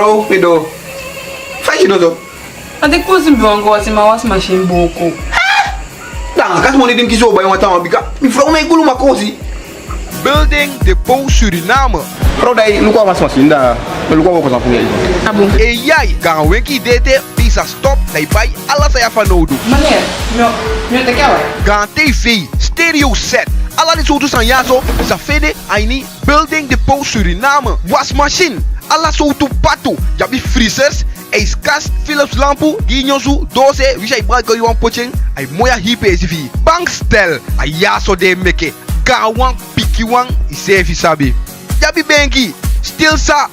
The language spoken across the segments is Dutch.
Mevrouw, Pido. Faz isso, Want ik moest een bureau was in mijn wasmachine boko. Dan, kas mo ni dim kiso ba yung atama bika. Mevrouw, may gulo makosi. Building Depot Suriname. Mevrouw, dai luka wasmachine da. Luka wako sa punya. Abo. E jij, gaan wenki dete, pisa stop, dai bai, allesaya fanodo. Meneer, meu te kela. Gaan TV, stereo set. Alla die soorten van jaso, sa fede, aini, Building Depot Suriname. Wasmachine, alla soorten pato, jabi freezers, ijskast, Philips lampu, ginyosu, dose, wie jij braak je wan poching, ay moya hipe esivi. Bankstel, ay jaso de meke, gawang, pikiwang, isevi sabi. Jabi bengi, stil sa,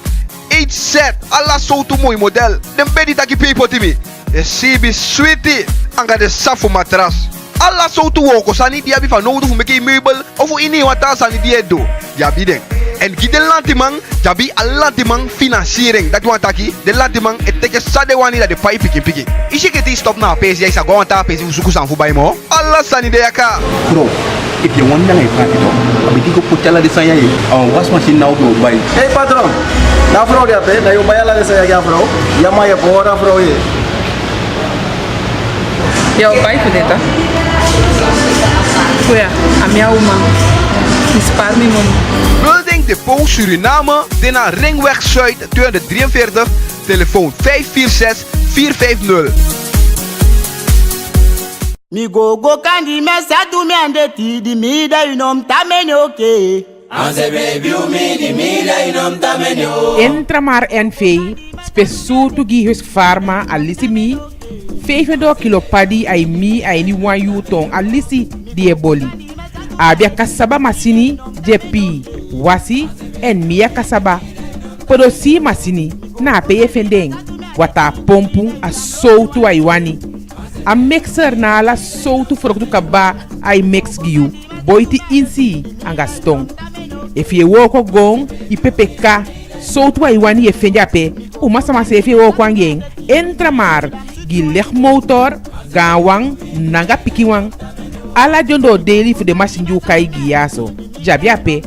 8 set, alla soorten mooi model. Den bedi taki paper timi. E sibi sweetie, anga de safo matras. Alla soorten woko sani die abi van nodig voor meke meubel of voor ini wat sani die do. Jabi den. En gide lantimang, jabi a lantimang financiering. Dat want taki, de lantimang et teke sade wani dat de pai piki. Isi keti stop na pesi ya isa go anta pesi usuku san fubai mo. Alla sani de yaka. Bro, if you want yang ipa ito, abiti ko putala de saya ye. Was machine now bro, bye. Hey patrão, na vrouw dia pe, na yo baya la desa ya vrouw, ya ma ya bora vrouw ye. Jouw pijp dit, hè? Goeie, aan jou man. Die spaart niet man. Building Depot Suriname, Dena Ringweg Zuid 243, telefoon 546-450. Mi go kandi me satu me ande ti di mi da inom tamene oke. Anse baby mi di mi da inom tamene o. Entramar NV, spessuto gihus farma alisimi, 5 kilo padi ay mi ay ni wan yuton alisi die boli. Abia kasaba masini jepi wasi en mia kasaba. Podosi masini na peye fendeng wata pompu a soutu ay wani. A mixer na la soutu froktu kaba ay mix giu boiti insi angaston. If ye woko gong i PPK soutu ay wani e fenjape umasa se fi woko angeng entramar gileg motor gawang nanga pikiwang ala jondo daily fu de masinju kai giaso jabiape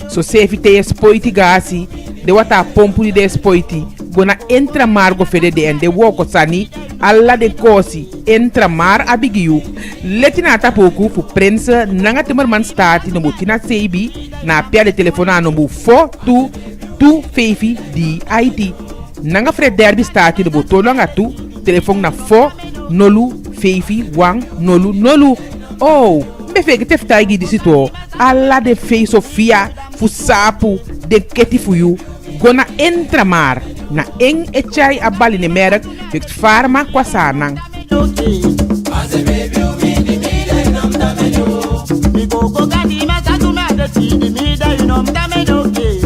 so sefi te spoiti gasi de wata pompu de spoiti gona entramar go fede de ende woko sani alla de kosi entramar abigiu letina tapoku fu prensa nanga temerman stati no butina sebi na pia de telefona no bu 4225 DIT nanga fred derby stati no bu tolonga tu telefone na 4 nolu feifi wang nolu nolu. Oh, me feke teftagi disito alla de fei Sofia fu sapu de keti fu you gona entramar na eng echai abali ne merk fik farma kwa sanang. Anse baby mi di mi da inom tamene o. Mi go kandi me satu me ande ti di mi da inom tamene oke.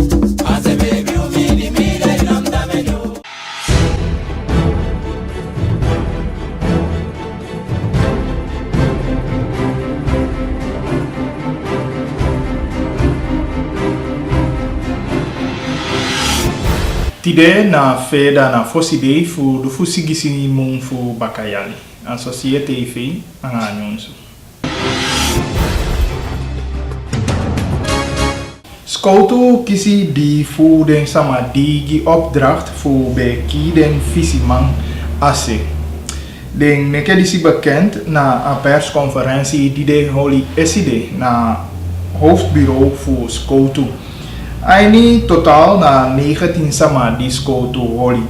Anse baby mi di mi da inom tamene o. Tide na feda na foside fu du fusigisi mung fu bakayali. An societe ife ang anyonsu. Skoutu kisi di fu den sama digi opdracht fu beki den visimang ase. Den neke disi bekend na a persconferentie die de holi eside na hoofdbureau fu Skoutu. Aini total na 19 sama di Skoutu holi.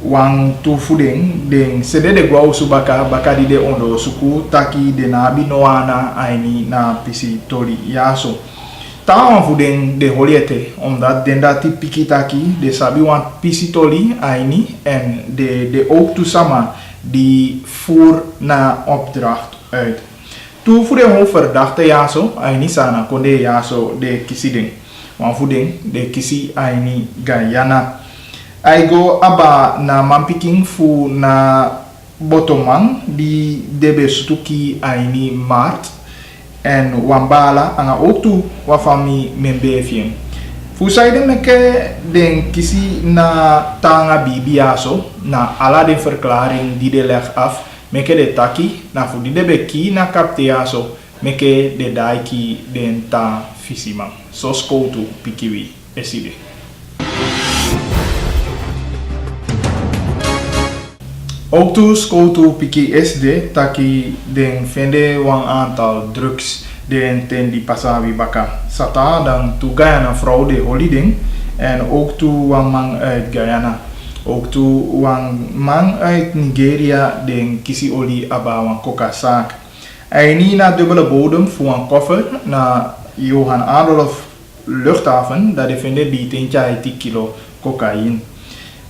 Wang tu fudeng den sede de gwau subaka baka di de ondo suku taki de na binoana aini na pisi tori yaso. Tawa fudeng de holiete omdat den dati piki taki de sabi wan pisi tori aini en de ook tu sama die voer na opdracht uit. Tu fudeng ho verdachte yaso aini sana konde yaso de kisideng. Wan fudeng de kisi aini Guyana. Aigo aba na mampiking fu na botomang di debe stuki aini Maart en wambala anga otu wafami membefien. Fu saiden meke den kisi na tanga bibiaso na ala den verklaring die de leg af meke de taki na fu di debe ki na kapteaso meke de daiki den ta fisimang. So Skoutu pikiwi eside. Ook toe skoto piki SD taki den vende wan aantal drugs den ten di pasawi baka. Sata dan tu Guyana vrouw de holiding en ook toe wan man uit Guyana. Ook toe wan man uit Nigeria den kisi oli aba wan coca zaak. Hij niet naar dubbele bodem voor een koffer naar Johan Adolf luchthaven dat defende die 10 kilo cocaïne.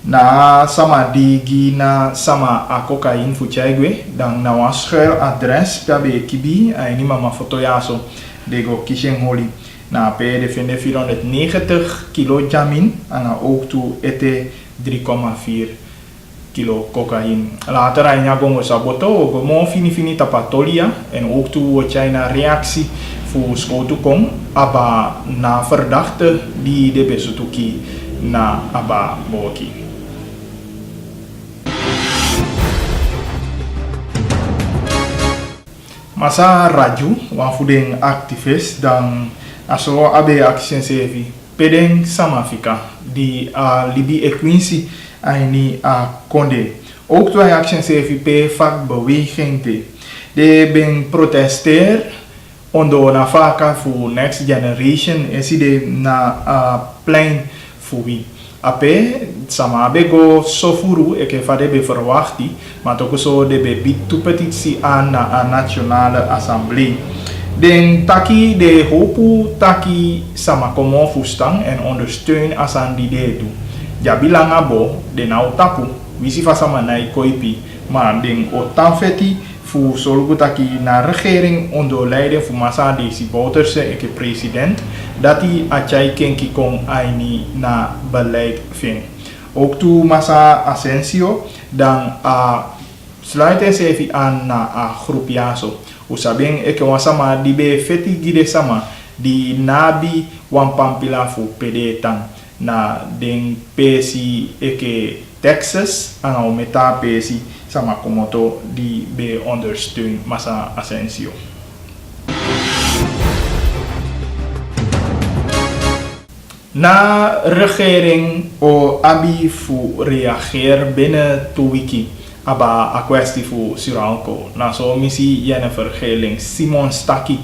Na sama digi na sama a cocaïne voor Chagwe dan na een schuiladres bij Kibi en niet maar foto jaso de go kisheng holi. Na pe defende 490 kilo jamin en ook toe ete 3,4 kilo cocaïne. Later hij gongo saboto go mo fini tapatolia en ook toe China reactie voor skotu kong aba na verdachte die de besutuki na aba boki. Masa Raju wan fudeng activist dan aso abe action sevi pedeng samafika di libi equincy aini a konde. Ook toe action sevi pe vak beweging te. De ben protesteer ondo na vaka voor next generation esi de na plein fubi. Ape sama bego sofuru eke fade be verwachti, maar ook zo de be bit to petitie aan na nationale assemblee. Den taki de hopu taki sama komo fustang en ondersteun asan die de do. Ja bilanga bo de na otapu wisi fa sama na ikoipi, maar den otanfeti fu solgu taki na regering onder leiding van massa desi Bouterse eke president dat hij achai kenki kong aini na beleid vind. Ook toe massa Asensio dan sluiten se aan na groep jaso. Usabeng eke wasama di be feti gide sama di nabi wampampila fu pedetan na den pesi eke Texas en meta pesi sama komoto die be ondersteun massa Asensio. Na regering o abi fu reageer binnen 2 wiki aba a kwestie fu Suralco. Na so missie Jennifer Geling Simon Staki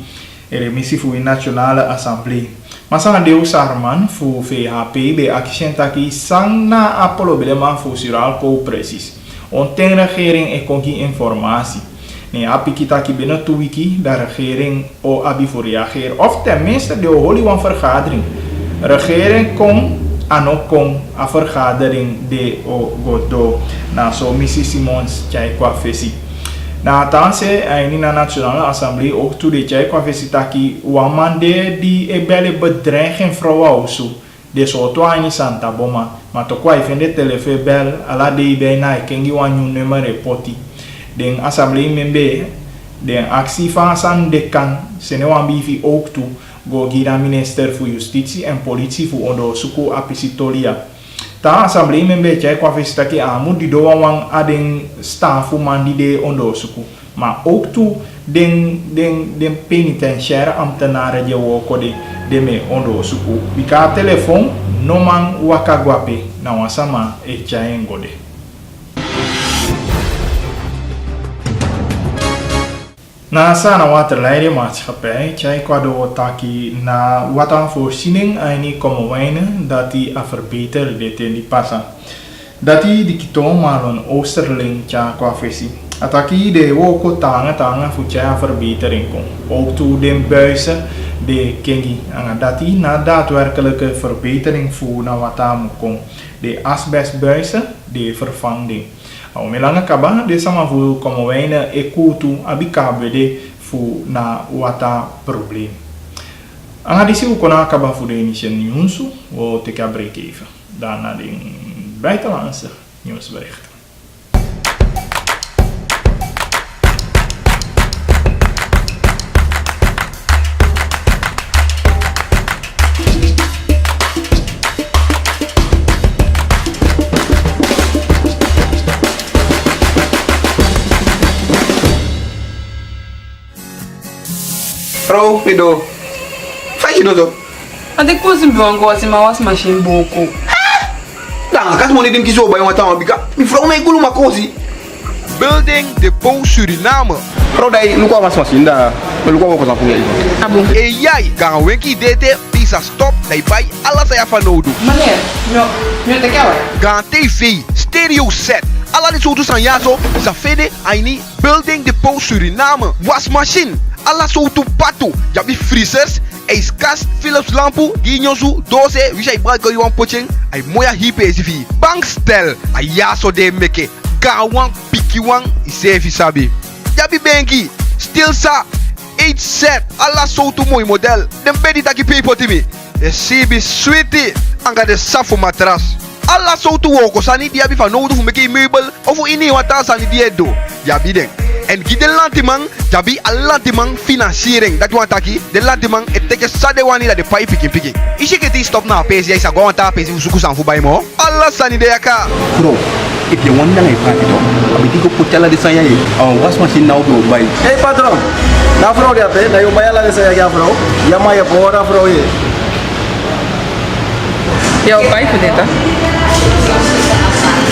missie fu nationale assemblee. Masang deu sarman fu VHP be action taki sang na apolo beleman fu Suralco precies. Onteng regering e kongi informatie. Nee, api kita ki binnen 2 wiki de regering o abi fu reageer of tenminste de holy one vergadering. Regering kom ano kom a vergadering de o godo na so missie Simons chai kwa fesi. Na tanse aini na nationale assemblee ook toe de chai kwa fesi taki wamande di ebele bedreiging vrouwen osu de soto aini Santa Boma maar to kwa ifende telefe bel ala de be na kengi wanyu nummer repoti den assemblee membe den actie van san de kan sene wan bifi ook toe go gira minister voor justitie en politie voor onderzoeken apisitolia. Ta assemblee membe chai kwa festaki amu di doa wang adeng staff man di de onderzoeken. Maar ook toe den penitentiaire ambtenaren je woko de me onderzoeken. Bika telefoon no man wakagwape na wasama e chai ngode. Na sana waterleiding maatschappij, chai kwado taki na watan voorziening aini komen wijnen dat die a verbeter dit in die passa. Dat die kiton malon oosterling cha kwa fesi. Ataki de woko tanga fu cha verbetering kom. Ook toe den buizen de kengi en dat die na daadwerkelijke verbetering voor na watamu kom. De asbestbuizen de vervanging. Au melanga kaba de sama fu como wijnen ekutu abikabede fu na wata probleem. Anga disi ukona kaba fu de initiën nieuws wo te break even. Daarna de buitenlandse nieuwsberichten. Vrouw, Pido. Faz je zo? Até que você viu agora se mal as machine boco. Dan, kas mo ni dim kiso ba yung atama bika. Mi vrouw me gulu makosi. Building Depot Suriname. Vrouw, dat je ook wasmachine daar. Maar ook wat voor je. Abo. En jij gaan wenki dete pisa stop dat bij alles dat je van nodig. Meneer, no te kawa. Gaan TV, stereo set. Alla die soorten van jaso, zafede, aini, Building Depot Suriname. Wasmachine, alla soorten pato. Jabi freezers, ijskast, Philips lampu, ginyosu, doze, wie jij gebruikt je wan poching. Ay moya hype bankstel, ay jaso de meke. Kawang, pikiwang, isevi sabi. Jabi benki, stilsa, 8 set, alla soorten mooi model. Den bedi taki people timi. De CB sweetie, anga de safo matras. Alla soorten woko sani die hebben van nodig om een meubel of voor in wat daar sani die do. Jabi denk. En gide lantimang, jabi al lantimang financiering. Dat want taki, de lantimang het teke sade wani dat de pai piki. Is ik het die stop na pesi, jij sa gewoon ta pesi usuku san voorbij mo. Alla sani de yaka. Bro, if you want to praat itu, abiti ko putjala di saya ye. Wasmachine nou bro, bye. Hey patron, na vrouw die ape, na yung bayala di saya kaya vrouw, yama ya pora vrouw ye. Jouw pijp dit hè?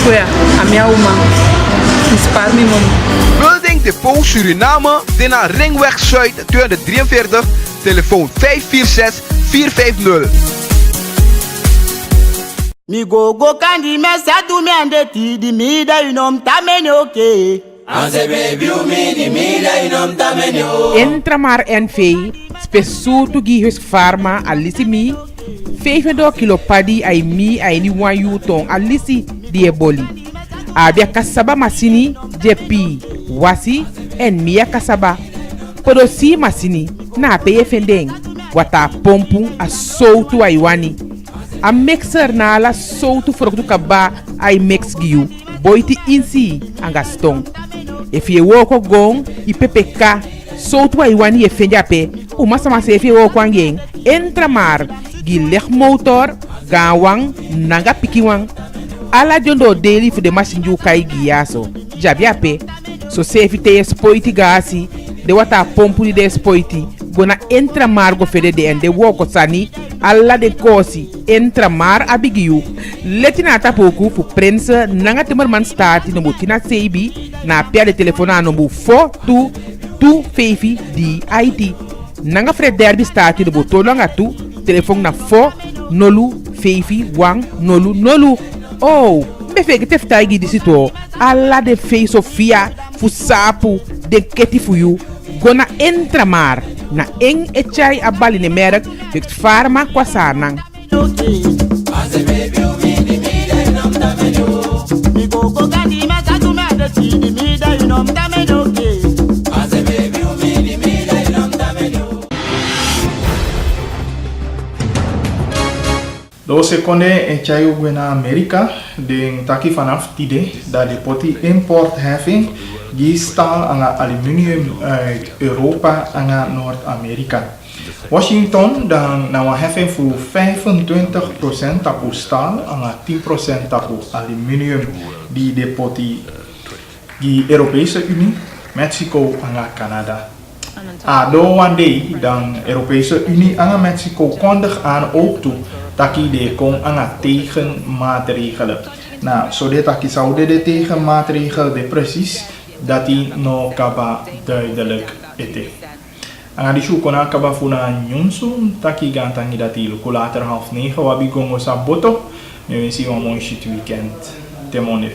Goeia, a minha uma. Spaar me mom. Building Depot Suriname, Dena Ringweg Zuid 243, telefoon 546-450. Mi go kandi me sadu me andeti di mi da inom tamene oke. Anze baby you me di me da inom tamene o. Entramar NV, spessuto gihus farma alisi mi, 5 kilo padi ay mi ay ni wan yu tong alisi di eboli. Abia kasaba masini, jepi, wasi, en mia kasaba. Podosi masini, na peye fendeng, wata pompu a soutu ay wani. A mixer na la soutu froktu kaba ay mix giu, boiti insi angastong. If ye woko gong, i PPK, soutu ay wani ye fendjape, umasamase if ye woko angeng, entramar, gi leg motor, gawang, nanga pikiwang. Ala jondo daily for the machine you kai giaso. Jabiape, so safety spoiti gasi, de wata pompu de spoiti, gona entra margo fede de ende woko sani, alla de kosi, entra mar abigiu. Letina tapoku fu prensa nanga timmerman stati no mutina seibi, na pia de telefona no bu 4225 DIT. Nanga fred derby stati no botono nga tu, telefon na 4 nolu 51 nolu. Oh, me feke teftai gi disito. Alla de fei Sofia fu sapu de keti fu you. Gona entramar na eng echai abali ne merk fikt farma kwa sanang. Anze baby you me di me da inom tamene o. Mi go kandi me sadu me andeti di mi da inom tamene oke. Anze baby you me di me da inom tamene o. Do seconde en chayo na Amerika, den taki vanaf tide dat de poti importheffing die staal aan aluminium uit Europa en Noord-Amerika. Washington dan nou heffing voor 25% tapu staal en 10% tapu aluminium die de poti die Europese Unie, Mexico en Canada. Do one day dan Europese Unie en Mexico kondig aan ook toe taki de kon aan tegenmaatregelen. Nou, zo dit taki zou de tegenmaatregel de precies dat die no kaba duidelijk ete. Aan die show kona kaba funa nyonsu taki gantangi dat die later 8:30 wabi gongo saboto. Nu wens je een mooi shit weekend. Temone.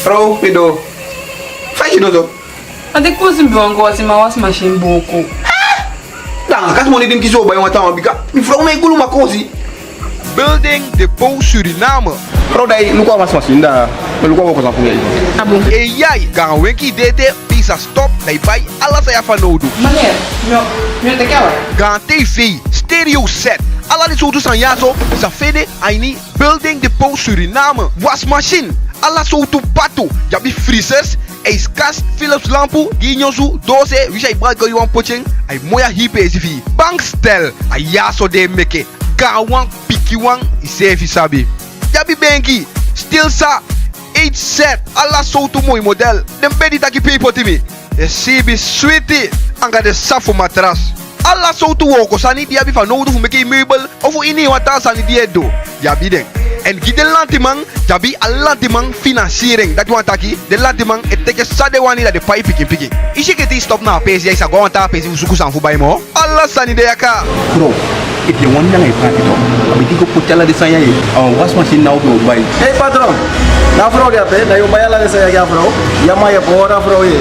Vrouw, pedo. Faz je zo. Ante kosi bongo wasi ma was machine boko. Dan, kas mo ni dim kiso ba yung tama bika. Mi vrouw may gulo makosi. Building Depot Suriname. Vrouw, dat je ook wasmachine daar. Maar ook wat voor je. Abo. En jij gaan wenki dete pisa stop dat bij alles dat je van nodig. Meneer, no te kawa. Gaan TV, stereo set. Alla de Soutu Sanyaso, Zafede, Aini, Building Depot Suriname, wasmachine, alla Soutu Pato, Jabi freezers, ijskast, Philips lampu, Ginyosu, dose, wie jij gebruikt je wan potching, ay moya hipe SV, bankstel, ay yaso de meke, kawang, pikiwang, isefi sabi. Jabi benki, stilsa, 8 set, alla Soutu mooi model, dem bedi taki people timi, e sibi sweetie, anga de safo matras. Alla Soutu woko sani die abi van nodig voor meke meubel of voor ini wata sani die do. Jabi denk. En gi de lantimang, jabi a lantimang financiering. Dat want taki, de lantimang et teke sade wani da de pai piki. Ishi keti stop na pesi ya isa go anta pesi usuku san fu bai mo. Alla sani de yaka. Bro, if you want yang ipat itu, abiti ko putala di saya ye. Was machine now go buy. Hey patron, na vrouw dia pe, na yo bayala de saya ya vrouw. Ya ma ya pora vrouw ye.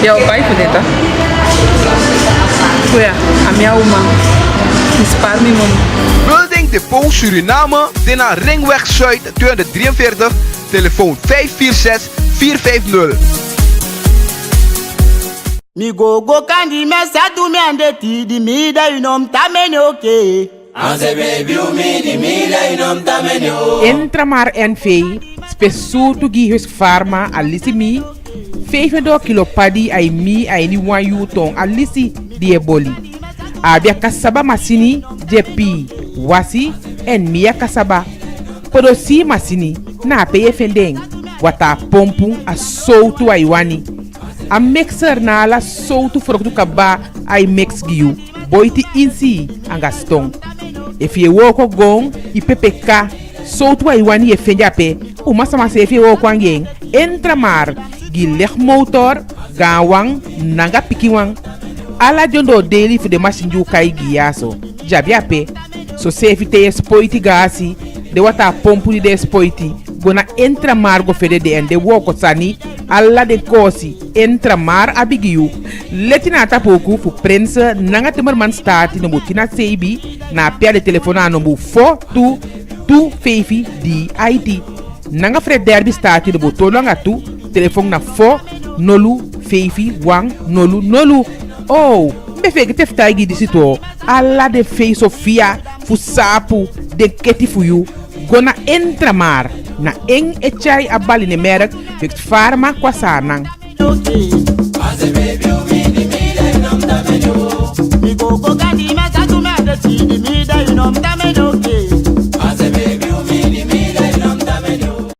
Jouw pai deta. Kuya, a minha uma. Spaar me mom. Building Depot Suriname, Dena Ringweg Zuid 243, telefoon 546-450. Mi go kandi me sadu me andeti di mi da inom tamene oke. Anze baby you me di me da inom tamene o. Entra maar NV, spessuto gihus farma alisi mi, 25 kilo padi ay mi ay ni wan yu tong alisi die boli. Abia kasaba masini, jepi, wasi, en mia kasaba. Podosi masini, na peye fendeng, wata pompu a soutu ay wani. A mixer na ala soutu froktu kaba ay mix giu, boiti insi angastong. If ye woko gong, i PPK, soutu ay wani e fenjape, umasamase if ye woko angeng, entra mar, gileg motor, gawang, nanga pikiwang. Ala jondo daily for the machine ju kai giaso. Jabiape, so safe te spoiti gasi, de wata pompu de spoiti, gona entra mar go fede de ende woko sani, alla de kosi, entra mar abigiu. Letina tapoku fu prensa nanga temerman stati no butina seibi, na pia de telefona no bu 4225 DIT. Nanga fred derby stati no butolo nga tu, telefon na 405 Oh, me feke te ftagi disi to, alla de fei Sofia, fu sapu, de keti fu you, gona entra mar, na eng echai abali ne merk, fik farma kwa sanang. Anze baby you me di me da inom tamene o. Mi go kandi me sadu me andeti di mi da inom tamene oke.